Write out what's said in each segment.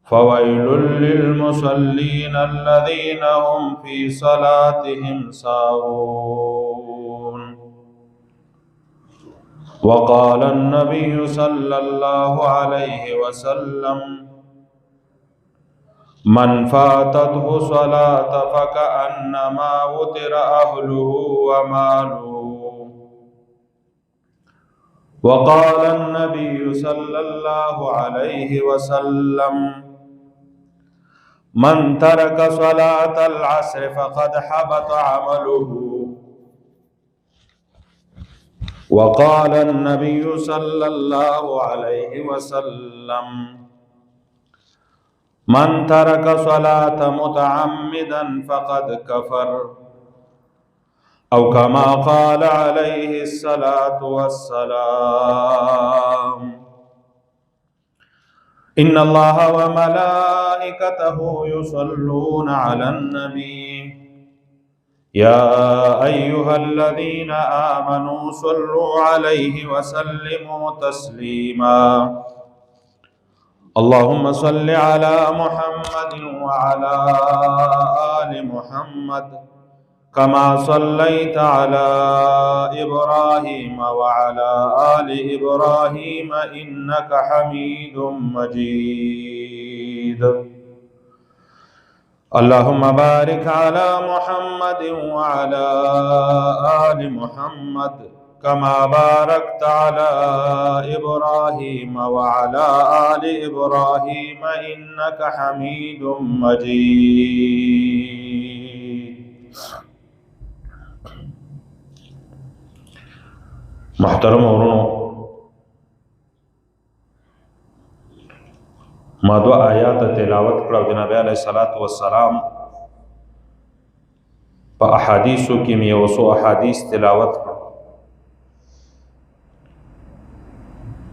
فويل للمصلين الذين هم في صلاتهم ساهون. وقال النبي صلى الله عليه وسلم: من فاتته صلاة فكأنما وتر أهله وماله. وقال النبي صلى الله عليه وسلم: من ترك صلاة العصر فقد حبط عمله. وقال النبي صلى الله عليه وسلم: من ترك صلاة متعمدا فقد كفر، أو كما قال عليه الصلاة والسلام. إن الله وملائكته يصلون على النبي يا أيها الذين آمنوا صلوا عليه وسلموا تسليما. اللهم صل على محمد وعلى آل محمد كما صليت على إبراهيم وعلى آل إبراهيم إنك حميد مجيد. اللهم بارك على محمد وعلى آل محمد كما باركت على إبراهيم وعلى آل إبراهيم إنك حميد مجيد. محترم ورونو، ما دو آیات تلاوت کړو جناب علیہ الصلوۃ والسلام په احادیثو کې مې اوسو احادیث تلاوت کړو.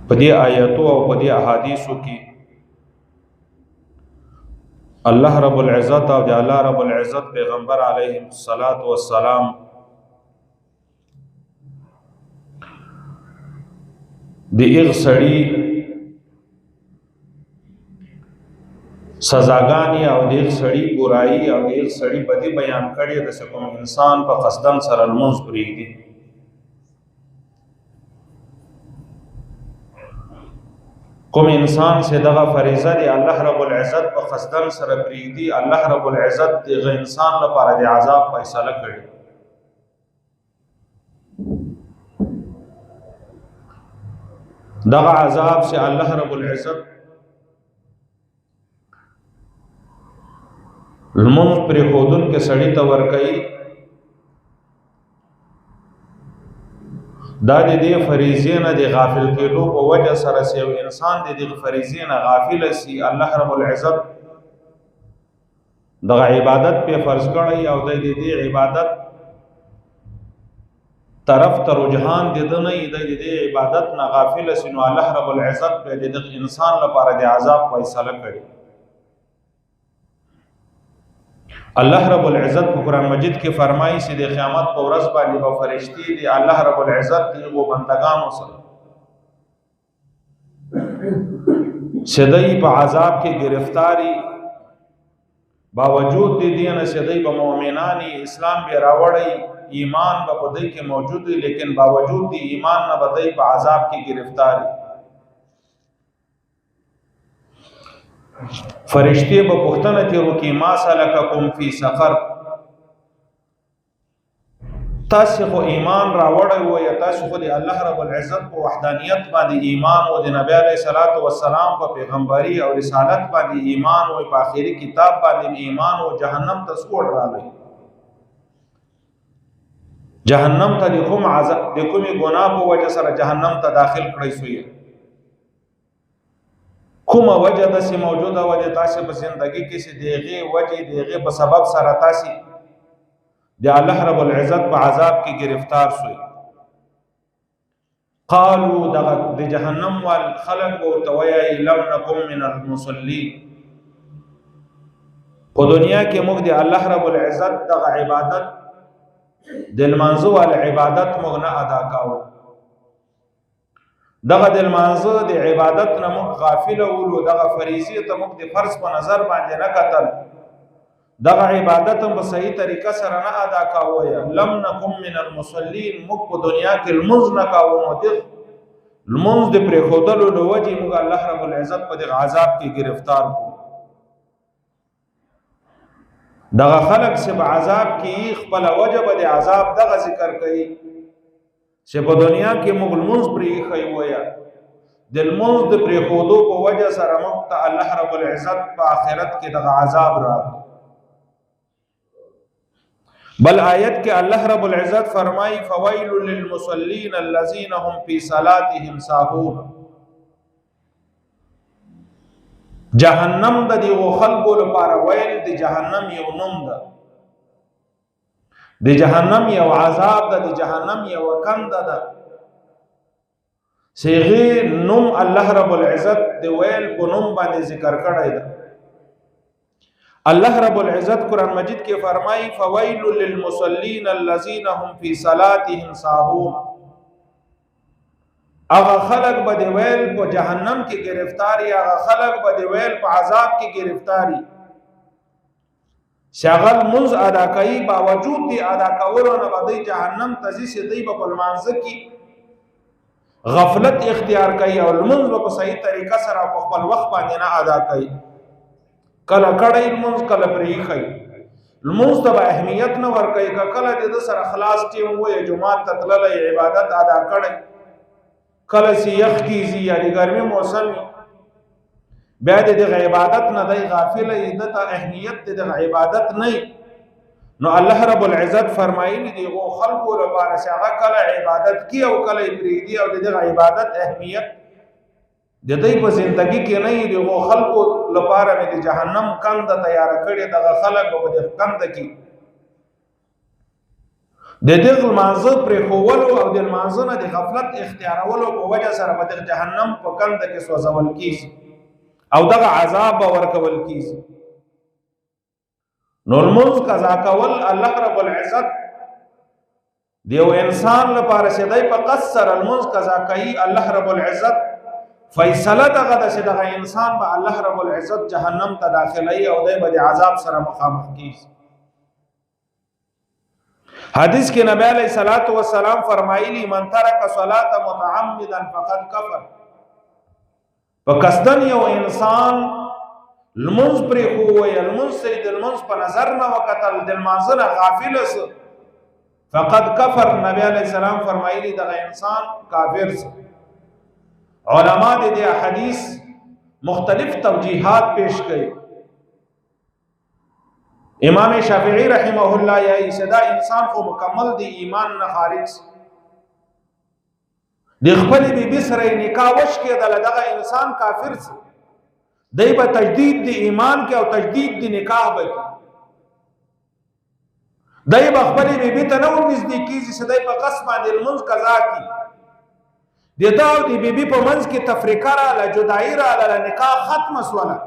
په دې آیاتو او په دې احادیثو کې الله رب العزت او د الله رب العزت پیغمبر علیه الصلوۃ والسلام د ایغ سړی سزاګانی او د ایغ سړی برایی او د ایغ سړی بدی بیان کړي د کوم انسان په قصدن سره المنز پریږدي. کوم انسان سے دغه فریضه دی الله رب العزت په قصدن سره پریږدي، الله رب العزت دغه انسان لپاره د عذاب فیصله کړي. دغه عذاب سے الله رب العزت المنز پر خودن کے سړی ته ورکړي. دا د دې فریضې نه د غافل کېدو په وجه سره چې یو انسان د دې فریضې نه غافل شي، الله رب العزت دغه عبادت په فرض کړی او د دې عبادت طرف ته رجحان د نه د دې عبادت نه غافل شي، نو الله رب العزت په دې انسان لپاره د عذاب فیصله کړي. الله رب العزت په قرآن مجید کې فرمایي چې د قیامت په ورځ باندې به فرشتي دي الله رب العزت دغه بندگانو سره شدی په عذاب کې گرفتاری باوجود د دې نه شدی په مؤمنانی اسلام به راوړی، ایمان به په دې کې موجود وي، لیکن باوجود د ایمان نه بدای په عذاب کې گرفتاری. فرشتي به پوښتنه کوي چې ما سلککم فی سقر، تاسو خو ایمان راوړی و یا تاسو خو د الله رب العزت په وحدانیت باندې ایمان او د نبی علیہ الصلوۃ والسلام په پیغمبري او رسالت باندې ایمان او په آخري کتاب باندې ایمان او جهنم ته سوړ راغلی. جهنم ته د کوم عذاب د کومې ګناه په وجه سره جهنم ته داخل کړی شوی، کومه وجه د سي موجوده وجه تاسو په زندگی کې سي دیغه وجه دیغه په سبب سره تاسو د الله رب العزت په عذاب کې گرفتار شوي. قالوا د جهنم والخلق ورته وایي لم نکم من المصلين، په دنیا کې موږ د الله رب العزت د عبادت د المنزو ول عبادت موږ نه ادا کاوه. دغه د لمانځه د عبادت نه موږ غافل ولو، دغه فریضه ته موږ د فرض په نظر باندې نه کتل، دغه عبادت هم په صحیح طریقه سره نه ادا کاوه. لم نکم من المصلین، موږ په دنیا کې لمونځ نه کاوه، نو د لمونځ د پرېښودلو له وجې موږ الله رب العزت په دغه عذاب کې گرفتار کړو. دغه خلق چې په عذاب کې خپل وجه به د عذاب دغه ذکر کوي چې په دنیا کې موږ لمونځ پرېښی ویا، د لمونځ د پرېښودو په وجه سره موږ ته الله رب العزت په آخرت کې دغه عذاب راغی. بل آیت کې الله رب العزت فرمای فویل للمصلین الذین هم فی صلاتهم ساهون. جهنم د دې خلکو لپاره ویل د جهنم یو نوم ده، د جهنم یو عذاب ده، د جهنم یو کنده ده. صيغه نوم الله رب العزت د ویل په نوم باندې ذکر کړی ده. الله رب العزت قرآن مجید کې فرمایي فویل للمصلین الذین هم فی صلاتهم ساهون. هغه خلق به د ویل په جهنم کې گرفتاری، هغه خلق به د ویل په عذاب کې گرفتاری. شغل منز ادا کوي، باوجود دی ادا کولو نه به جهنم تزي سي دی په لمانځه کې غفلت اختیار کوي او لمونځ په صحیح طریقه سره په خپل وخت باندې نه ادا کوي. کله کړي لمونځ کله پرېښی، لمونځ ته به اهمیت نه ورکوي. کله د سره خلاص ټیم وایي جمعات ته تللی عبادت ادا کړی، کله چې یخ کیږي یا د ګرمي موسم بیا دغه عبادت نه دی غافل، دته اهمیت دغه عبادت نه. نو الله رب العزت فرمایلی دی غو خلقو لپاره چې هغه کله عبادت کی او کله پریدي او دغه عبادت اهمیت د دې په ژوندۍ کې نه دی. غو خلقو لپاره د جهنم کنده تیار کړي، دغه خلق په دې کنده کې د دغه مانزه پر خوولو او د مانزه نه د غفلت اختیارولو په وجه سره په جهنم په کنده کې سوځول کیږي او دغه عذاب ورکول کیږي. نو المنز قضا کول الله رب العزت دیو انسان لپاره چې دای په قصر المنز قضا کوي، الله رب العزت فیصله دغه د دغه انسان به الله رب العزت جهنم ته داخلي او دای به عذاب سره مخامخ کیږي. حدیث کې نبی علیہ الصلوۃ والسلام فرمایلی من ترک صلاة متعمدا فقد کفر. په قصدن یو انسان لمونځ پرې خو وی لمونځ سید لمونځ په نظر نه وکتل د لمانځه نه غافل سه فقد کفر. نبی علیہ السلام فرمایلی دغه انسان کافر سه. علما د دې حدیث مختلف توجیهات پیش کړي. امام شافعی رحمه الله یا صدا انسان خو مکمل دی ایمان نه خارج د خپل بی سره نکاح وش کې دغه انسان کافر سي. دی به تجدید دی ایمان کې او تجدید دی نکاح به کې دی به خپل بی ته نو نزدیکیږي چې دی په قسم باندې المنځ قضا کی د دا او دی بی په منځ کې تفریقه را ل جدای را ل نکاح ختم سواله.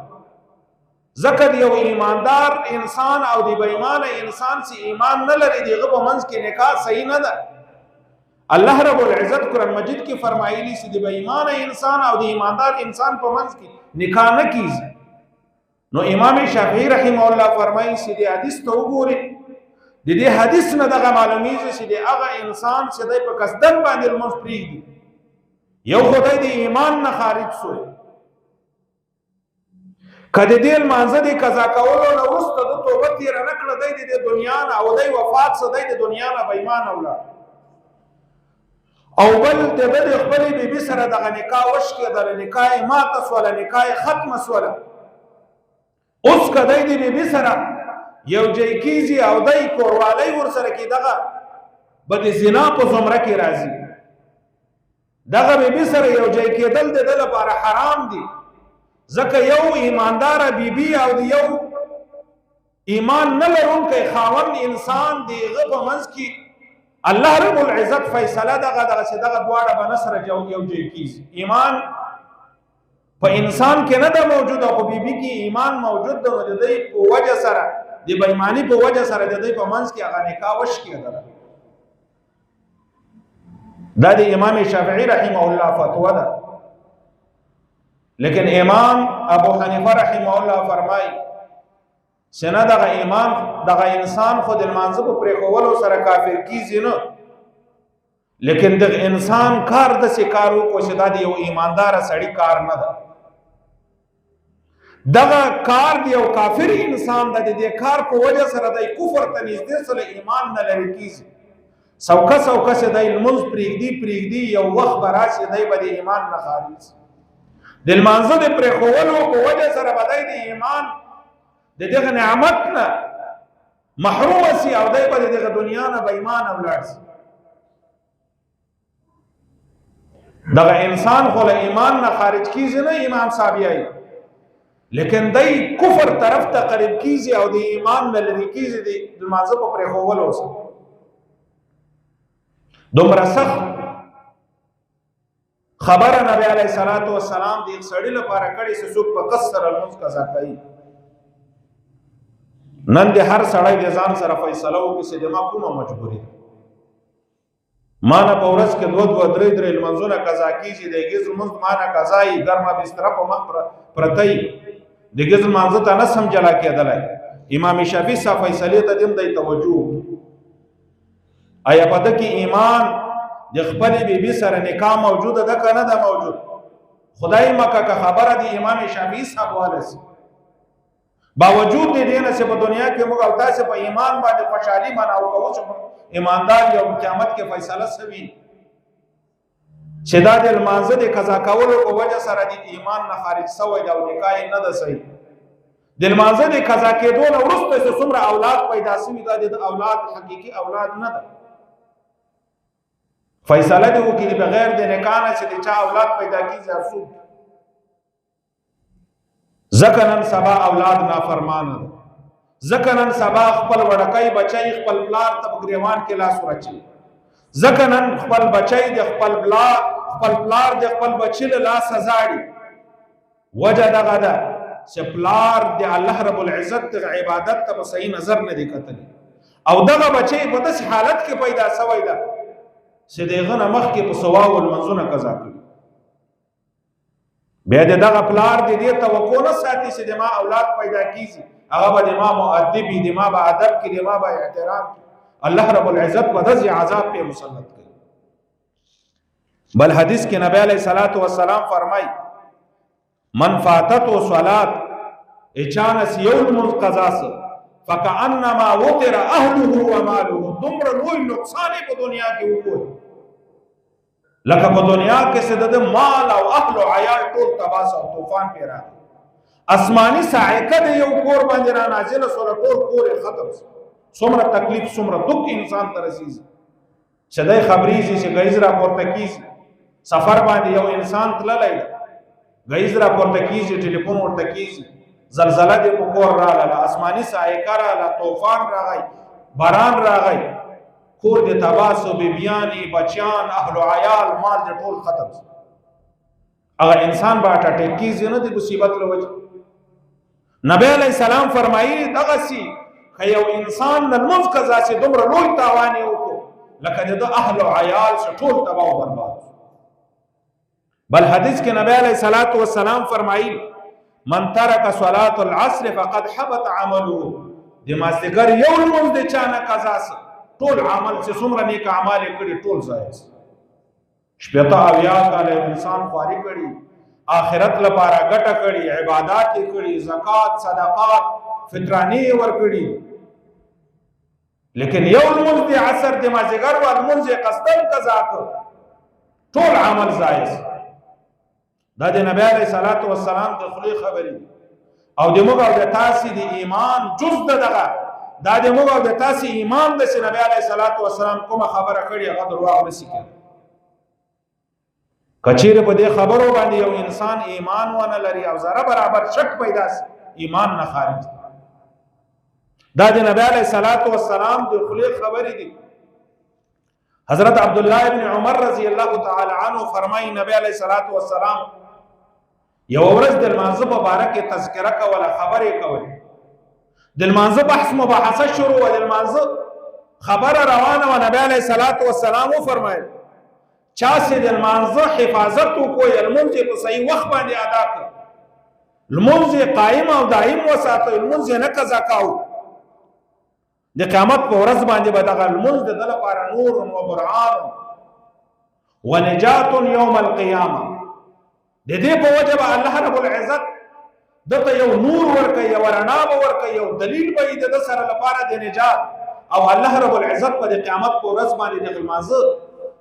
ذکر یو ایماندار انسان او دی بے ایمان انسان سی ایمان نه لري دیغه په منځ کې نکاح صحیح نه ده. الله رب العزت قرآن مجید کې فرمایلی چې دی بے ایمان انسان او دی ایماندار انسان په منځ کې نکاح نه کیږي. نو امام شافعی رحمه الله فرمایي چې دی حدیث ته وګورئ، د دې حدیث نه دغه معلومیږي چې دی هغه انسان چې دی په قصدن باندې لمونځ پرېږدي یو خدای دی ایمان نه خارج شوی. کله دې لمانځه دې قضا کولو نه وروسته د توبه تیر نه کړه دی د دنیا نه او دی وفات سه دی د دنیا نه بې ایمان اوله او بل د خپل بیبي سره دغه نکاح وش کې د نکاح ماته سواله نکاح ختم سواله. اوس کدی د بیبي سره یو ځای کیږي او دای کوروالی ور سره کې دغه بد زنا په زمره کې راځي. دغه بیبي سره یو ځای کېدل د لپاره حرام دي ځکه یو ایماندار بیبي او یو ایمان نه لرونکی خاوند انسان دیغه په منځ کې الله رب العزت فیصله دغه دواړه به نصر یو ځای کیږي. ایمان په انسان کې نه ده موجود او په بیبي کې ایمان موجود ده. د دې په وجه سره د بېایماني په وجه سره د دې په منځ کې هغه نکاح وش کېدله. دا د امام شافعی رحمه الله فتوا ده. لیکن امام ابو حنیفه رحمه الله فرمای چې نه دغه انسان خود المنځ په پرېښولو سره کافر کیږي نه، لیکن دغه انسان کار داسې کار وکړو چې دا د یو ایماندار سړي کار نه ده. دغه کار د یو کافر انسان د دې کار په وجه سره د کفر ته نږدې سره ایمان نه لري کیږي. سوکه چې د لمونځ پرېږدي یو وخت به راشي دی به د ایمان نه خارج. د لمانځه د پرېښولو په وجه سره به دی د ایمان د دغه نعمت نه محروم شي او دی به د دغه دنیا نه به ایمان ولاړ شي. دغه انسان خو له ایمان نه خارج کیږي نه امام صاحب یې، لیکن دی کفر طرف ته قریب کیږي او د ایمان نه لرې کیږي د لمانځه په پرېښولو سره. دومره سخت خبره نبی علیه الصلاۃ والسلام د سړي لپاره کړي چې څوک په قصر المنځ قضا کوي. نن د هر سړی د ځان سره فیصله وکړي چې د ما کومه مجبوري ده. ما نه په ورځ کې 2-3 لمنځونه قضا کیږي، د ګیز لمونځ ما نه قضا یي، ګرمه بستره په مخ پرته یي، د ګیز لمانځه ته نه سم جلا کېدلی. امام شافعي صاحب فیصلې ته دیم دی توجه. آیا په ده کې ایمان د خپلې بیبي سره نکاح موجوده ده که نه ده موجود؟ خدای مکه که خبره د امام شافعي صاحب واله سي، باوجود د دې نه چې په دنیا کې موږ او تاسې په ایمان باندې خوشحالي مناو کوو چې ایماندار یو قیامت کې فیصله سوي چې دا د لمانځه د قضا کولو په وجه سره د ایمان نه خارج سوی دی او نکاح نه ده صحیح. د لمانځه د قضا کېدو نه وروسته چې څومره اولاد پیدا سوي دا د اولاد حقیقي اولاد نه ده. فیصله دی وکړي بغیر د نکاح نه چې د چا اولاد پیدا کیږي ارسود. ځکه نن سبا اولاد نافرمانه ده. ځکه نن سبا خپل وړکی بچی خپل پلار ته په ګریوان کې لاس ورچي. ځکه نن خپل بچی د خپل پلار د خپل بچی له لاسه زاړي. وجه دغه ده چې پلار د الله رب العزت د عبادت ته په صحیح نظر نه دی کتلی او دغه بچی په داسې حالت کې پیدا سوی ده چې دغه نه مخکې په ثواب المنځونه قضا کوي. بیا دغه پلار د دې توقع نه ساتي چې د ما اولاد پیدا کیږي، هغه به د ما مؤدب وي، د ما به ادب کې، د ما به احترام. الله رب العزت په داسې عذاب پې مسلط کوي. بل حدیث کې نبی علیه الصلاۃ والسلام فرمایي من فاتته صلات اچانس یو لمونځ قضا سه فکأنما وطر اهله وماله، دومره لوی نقصان په دنیا کې وکړ لکه په دنیا کې چې د مال او اهل او عیال ټول تباس او طوفان پې راغی. آسماني صاعقه د یو کور باندې را نازله سوله ټول کور یې ختم شو. څومره تکلیف څومره دک انسان ته رسیږي چې دی خبریږي چې ګیز راپورته کیږي. سفر باندې یو انسان تللی دی، ګیز راپورته کیږي، ټلیفون ورته کیږي، زلزله دې په کور راغله، آسماني صاعقه راغله، طوفان راغی، باران راغی، کور دې تباه شو، بیبیانې بچیان اهل و عیال مال دې ټول ختم شو. هغه انسان به هارټ اټیک کیږي نه د مصیبت له وجې. نبی علیه السلام فرمایي دغسې که یو انسان د لمونځ قضا چې دومره لوی تاوان یې وکړو لکه د ده اهل و عیال چې ټول تباه و برباد. بل حدیث کې نبی علیه الصلاۃ والسلام فرمایي من ترک صلاة العصر فقد حبط عمله، د مازدیګر یو لمونځ د چا نه قضا سه ټول عمل چې څومره نیک اعمال یې کړي ټول ضایع سه. شپېته اویا کاله انسان خواري کړي، آخرت لپاره ګټه کړي، عبادات یې کړي، زکات صدقات فطراني یې ورکړي، لیکن یو لمونځ د عصر د مازدیګر و لمونځ یې قصدن قضا کړ ټول عمل ضایع سه. دا د نبی علیه الصلاۃ والسلام د خولې خبرې دي او د موږ او د تاسې د ایمان جز د دغه دا د موږ او د تاسې ایمان د چې نبی علیه الصلاۃ والسلام کومه خبره کړې هغه درواغ نشي کولی. که چیرې په دې خبرو باندې یو انسان ایمان ونه لري او ذره برابر شک پیدا شي ایمان نه خارج دی. دا د نبی علیه الصلاۃ والسلام د خولې خبرې دي. حضرت عبدالله ابن عمر رضی الله تعالی عنہ فرمایي نبی علیه الصلاۃ والسلام یو ورځ د لمانځه په باره کې تذکره کوله، خبرې کولې، د لمانځه بحث مباحثه شروع وه، د لمانځه خبره روانه وه. نبی علیه الصلاۃ والسلام وفرمایل چا سي د لمانځه حفاظت وکړي، لمونځ یې په صحیح وخت باندې ادا کړ، لمونځ یې قائم او دائم وساته، لمونځ یې نه قضا کاوه، د قیامت په ورځ باندې به دغه لمونځ د ده لپاره نور و برهان و نجات یوم القیامه. د دې په وجه به الله رب العزت دته یو نور ورکوي، یو رڼا به ورکوي، یو دلیل به یې د ده سره لپاره د نجات. او الله رب العزت په د قیامت په ورځ باندې د لمانځه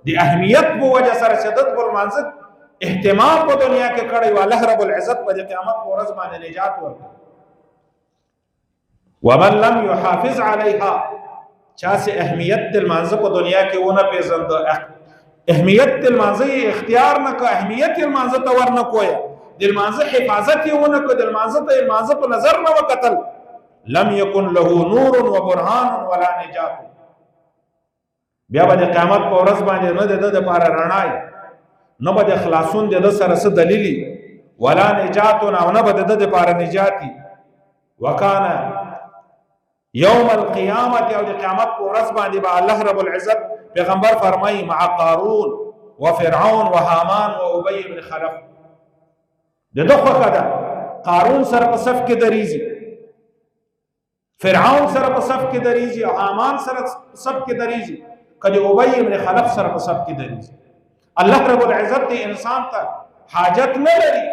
د اهمیت په وجه سره چې د لمانځه اهتمام په دنیا کې کړی و، الله رب العزت په د قیامت په ورځ باندې نجات ورکوي. ومن لم يحافظ عليها، چا سي اهمیت د لمانځه په دنیا کې ونه پیژند، اهمیت د لمانځه اختیار نه کړ، اهمیت یې لمانځه ته ور نه کوی، د لمانځه حفاظت یې ونه کړ، د لمانځه ته لمانځه په نظر نه وکتل، لم يكن له نور وبرهان ولا نجات. بیا به د قیامت په ورځ باندې نه د ده دپاره رڼا نه به د خلاصون د ده سره څه دلیل ولا نجات، او نه به د ده دپاره نجات. وکانه یوم القیامت، او د قیامت په ورځ باندې به الله رب العزت پیغمبر فرمایي مع قارون و فرعون و حامان و ابی بن خلف، د ده خوښه ده قارون سره په صف کې دریږي، فرعون سره په صف کې دریږي، او حامان سره په صف کې دریږي، کله ابی بن خلف سره په صف کې دریږي. الله رب العزت د انسان ته حاجت نه لري.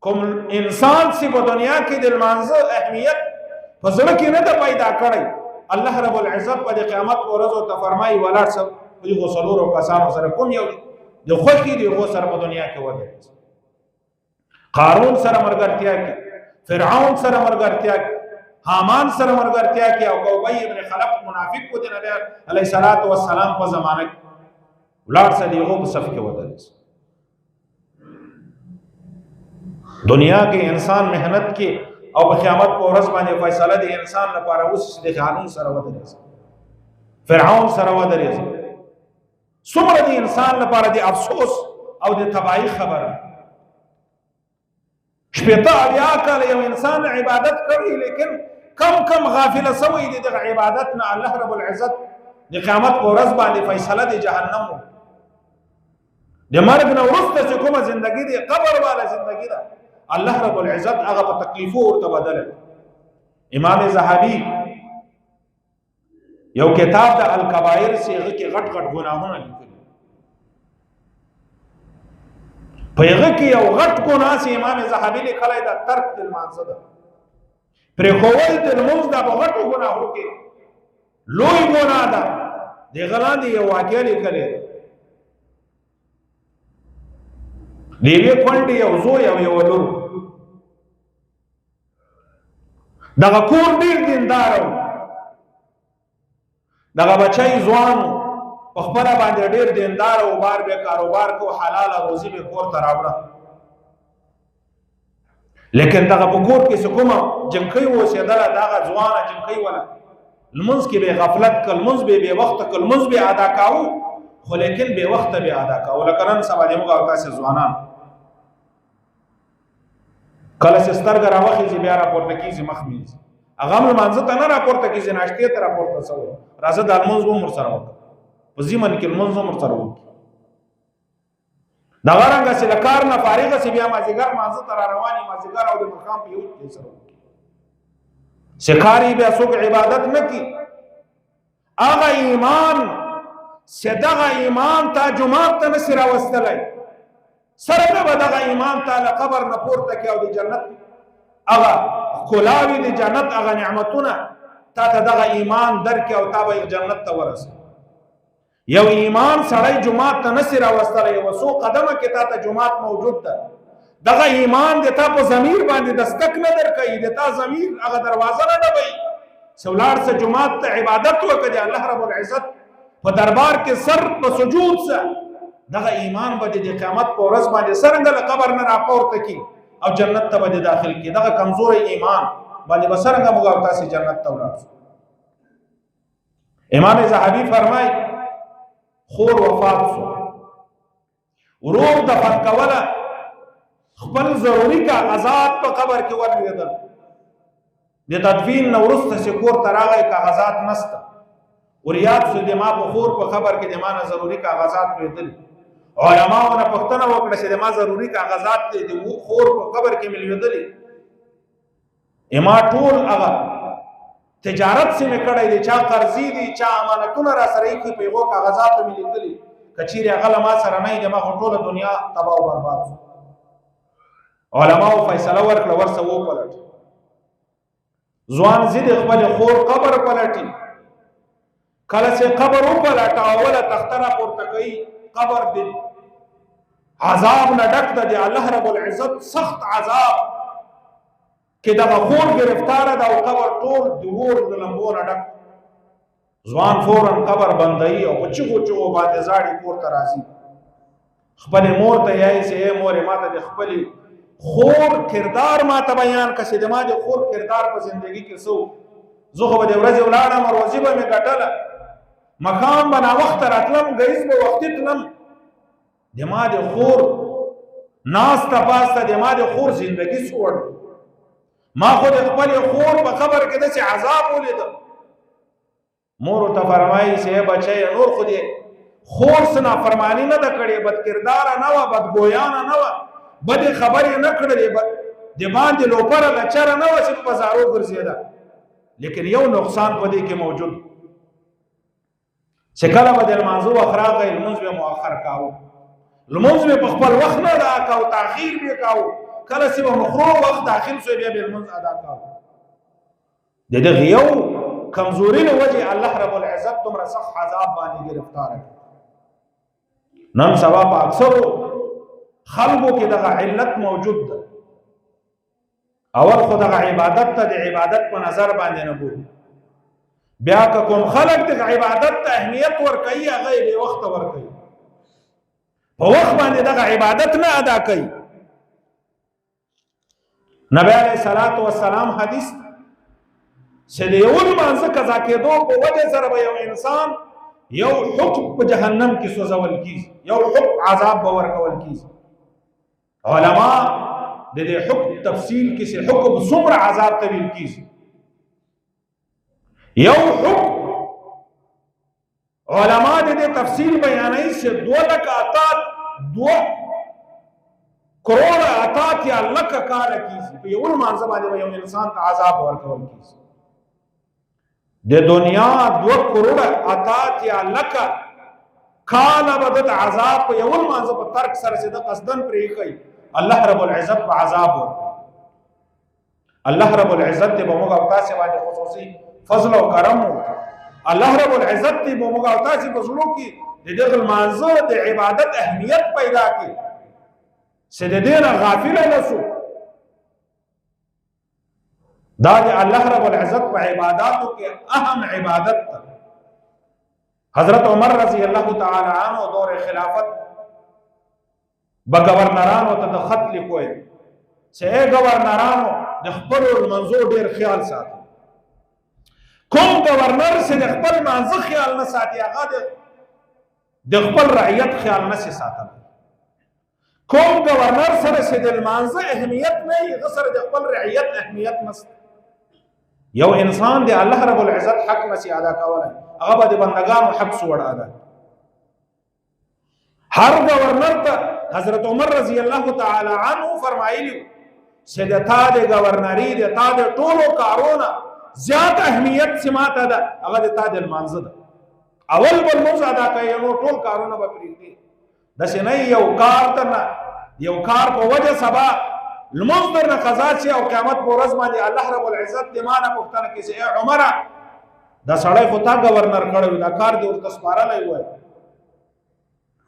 کوم انسان چې په دنیا کې د لمانځه اهمیت په زړه کې نه ده پیدا کړی، الله رب العزت په د قیامت په ورځ ورته فرمایي ولاړ شه دغو څلورو کسانو سره کوم یو د خوښي د هغو سره په دنیا کې ودرېږي. قارون سره ملګرتیا کړي، فرعون سره ملګرتیا کړي، حامان سره ملګرتیا کړي، او ابی بن خلف منافق و د نبی علیه الصلاۃ والسلام په زمانه کې ولاړ شه د هغو په صف کې ودرېږي. دنیا کې انسان محنت کې او په قیامت په ورځ باندې فیصله د انسان لپاره اوس د قانون سره ودرېږي، فرعون سره ودرېږي. څومره د انسان لپاره د افسوس او د تباہی خبره. شپېته اویا کاله یو انسان عبادت کړي، لیکن کم غافله سوی دی دغه عبادت نه. الله رب العزت د قیامت په ورځ باندې فیصله د جهنم د مرګ نه وروسته چې کومه زندګي دی، قبر والا زندګي ده، الله رب العزت هغه په تکلیفو ورته بدله. امام زهبي یو کتاب د الکبائر چې هغه کې غټ ګناهونه لیکلي، په هغه کې یو غټ ګناه چې امام زهبي لیکلی ده ترک د لمانځه ده. پرېښول د لمونځ دا په غټو ګناهو کې لوی ګناه ده. د هغه لاندې یو واقعه لیکلې ده، د یوې کونډې یو زوی او یوه لور، دغه کور ډېر دیندار و، دغه بچی ځوان و، په خپله باندې ډېر دیندار و، بار به کاروبار کو، حلاله روزي به کور ته راوړه. لیکن دغه په کور کې چې کومه جنکۍ اوسېدله، دغه ځوانه جنکۍ وله لمونځ کې به غفلت که، لمونځ به بې وخته که، لمونځ به ادا کاوه، خو لیکن بې وخته به ادا کاوه. لکه نن سبا د موږ او تاسې ځوانان کله چې سترګه راوخېږي بیا راپورته کېږي، مخ مینځي، هغه هم لمانځه ته نه راپورته کېږي، ناشتې ته راپورته شوی، راځه دا لمونځ هم ورسره وکړه، په ضمن کې لمونځ هم ورسره وکړي. دغه رنګه چې له کار نه فارغه شي بیا مازدیګر لمانځه ته را روان وي، مازدیګر او د ماښام په یو ځای سره وکړي. چې کار یې بیا څوک عبادت نه کړي، هغه ایمان چې دغه ایمان ته جومات ته نشي راوستلی، سره به دغه ایمان ته له قبر نه پورته کړي، او د جنت هغه ښکلاوي د جنت هغه نعمتونه تا ته دغه ایمان درکړي، او تا به جنت ته ورسوي. یو ایمان سړی جومات ته نشي راوستلی، یو څو قدمه کې تا ته جومات موجود ده، دغه ایمان د تا په ضمیر باندې دستک نه درکوي، د تا ضمیر هغه دروازه نه ډبوي چې ولاړ شه جومات ته عبادت وکړه د الله رب العزت په دربار کې سر په سجود شه. دغه ایمان به د قیامت په ورځ باندې څرنګه له قبر نه راپورته کړي او جنت ته به داخل کړي. دغه کمزوری ایمان باندې به څرنګه موږ او تاسې جنت ته ولاړ شو. امام زهبي فرمایي خور وفات شو، ورور دفن کوله، خپل ضروري کاغذات په قبر کې ولوېدل، د تدفین نه وروسته چې کور ته راغی کاغذات نسته، وریاد سو د ما په خور په خبر کې د ما نه ضروري کاغذات لیدل علماء نه پښتنه وکړه چې د ما ضروري کاغذات دي د خور په خبر کې مليدل اما ټول هغه تجارت سے مکړای دي چا قرضې دي چا امانتونه را سره یې په یو کاغذات مليدل کچيره هغه ما سره نه د ما ټول دنیا تباہ او برباد علماء فیصله ورکړه ورسه وو پلټ ځوان زید خپل خور قبر پلټي کله چې قبر وپلټ اوله تختره پورته کوي قبر دې عذاب نه ډک دی الله رب العزت سخت عذاب کې دا خور گرفتار ده او قبر ټول د ور د لمبو نه ډک ځوان فورن قبر بندای او چغو چغو باندې زاړي کور ته راځي خپل مور ته یې سه مور ماته د خپل خور کردار ما ته بیان کړي د ما د خور کردار په ژوندۍ کې سو زه خو د ورځې ولاړم روزي به مې ګټله مقام بنا وخت راتلم غیظ به وخت تلم د ما د خور ناس ته پاسته د ما د خور ژوندۍ سوړ ما خو د خپل خور په خبر کې د عذاب ولید مور ته فرمایي چې بچي نور خو دې خور سنا فرمانی نه د کړي بد کردار نه و بد ګویان نه و بد خبرې نه کړلې د باندې لوپر لچر نه و چې په زارو ګرځیدا لیکن یو نقصان په دې کې موجود چې کله به د منځو اخراغه المنځ به مؤخر کاو المنځ په خپل وخت نه دا کاو تاخير به کاو کله چې مخرو وخت داخل شو بیا به المنځ ادا کاو د دې یو کمزوري له وجه الله رب العزت تمره صح عذاب باندې گرفتار نن سبا په اکثر خلقو کې دغه علت موجود ده اول خو دغه عبادت ته د عبادت په نظر باندې نه ګوري بیا کوم خلق د عبادت ته اهمیت ورکوي هغه به وخت ورکوي په وخت باندې دغه عبادت نه ادا کوي نبی علیہ الصلوۃ والسلام حدیث چې د یو مانځه قضا کېدو په وجه سره به یو انسان یو حکم په جهنم کې سوځول کیږي یو حکم عذاب به ورکول کیږي علما د دې حکم تفصیل کې چې حکم څومره عذاب ته ویل کیږي یو حکم علما د دې تفصیل بیانوي چې 2 کروڑ اطاعت یا لک کال کیږي په یو مانځه باندې یو انسان ته عذاب ورکول کیږي د دنیا 2 کروڑ اطاعت یا لک کال بدت عذاب په یو مانځه په ترک سره چې د قصدن پرې کوي الله رب العزت په عذاب ورکوي الله رب العزت به موږ او تاسو باندې خصوصي فضل او کرم الله رب العزت به موږ او تاسو په زړه کې د دغه مانځه د عبادت اهمیت پیدا کړي چې د دې نه غافل نه شو دا د الله رب العزت په عبادتو کې اهم عبادت ده حضرت عمر رضی الله تعالی عنہ دور خلافت بگورنرانو ته د خط لیکوي چې اے گورنرانو د خپل منځو ډیر خیال ساتي کوم گورنر چې د خپل منځو خیال نه ساتي هغه د خپل رعیت خیال نه ساتي کوم گورنر سره چې د منځو اهمیت نه هغه سره د خپل رعیت اهمیت نشته یو انسان دی الله رب العزت حق نسی ادا کولای هغه به د بندگانو حق سوړ ادا هر گورنر ته حضرت عمر رضی الله تعالی عنہ فرمایلی چې د تا د گورنری د تا د ټولو کارونه زیات اهمیت سماته ده هغه د تا د منځ ده اول بل موږ ادا کوي نو ټول کارونه به پریږدي د سینې یو کار ته یو کار په وجه سبا لمنظر نه قضا شي او قیامت په ورځ باندې الله رب العزت د مانه پوښتنه کوي چې عمر دا سړی خو تا گورنر کړو دا کار دی ورته سپارلای وای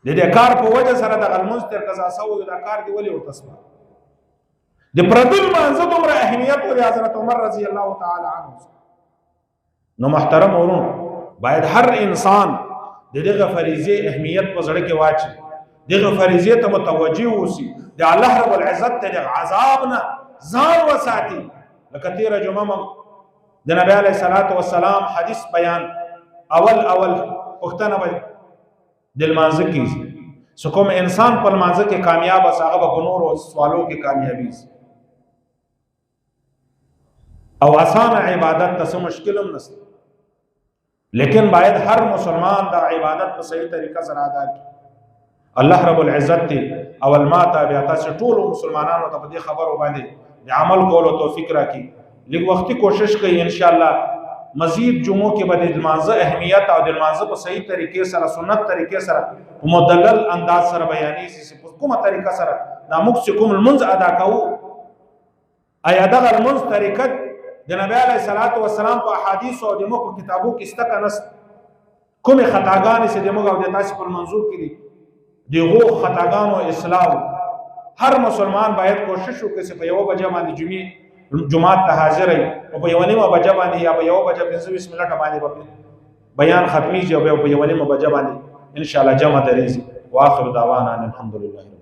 د دې کار په وجه سره د المنستر قضا سو دا کار دی ولې ورته سپار د پردل منځ دومره اهمیت ولې حضرت عمر رضی الله تعالی عنہ نو محترم ورونو باید هر انسان دغه فریضه اهمیت په زړه کې واچي دغه فریضه ته متوجي اوسي د الله رب العزت ته عذاب نه ځان وساتي لکه تیر جمعه د نبی علیہ الصلوۃ والسلام حدیث بیان اول پختنه به دل مانځ کیږي سو کوم انسان په مانځ کې کامیاب هغه به نور او سوالو کې کامیابی او آسان عبادت ته مشکل هم نشته لیکن باید هر مسلمان دا عبادت په صحیح طریقه سره ادا کړي. الله رب العزت دې اول ما ته بیا تاسو ټول مسلمانانو ته په دې خبرو باندې د عمل کولو توفیق راکړي. لږ وختي کوشش کوي ان شاء الله مزید جمعو کې به د لمانځه اهمیت او د لمانځه په صحیح طریقې سره سنت طریقې سره په مدلل انداز سره بیانېږي چې په کومه طریقه سره دا موږ چې کوم لمونځ ادا کوو ایا دغه لمونځ طریقه د نبی علیه الصلاۃ والسلام په احادیث او د موږ کتابو کې شته که نشته؟ کومې خطاګانې چې د موږ او د تاسو په منظور کې دي دغو خطاګانو اصلاح هر مسلمان باید کوشش وکړي چې په یوه بجه باندې جمعات ته حاضر وي او په یوه نیمه بجه باندې یا په یوه بجه 25 منټه باندې به بیان ختمیږي او بیا په یوه نیمه بجه باندې ان شاء الله جمع درېږي. واخر دعوانا ان الحمد لله.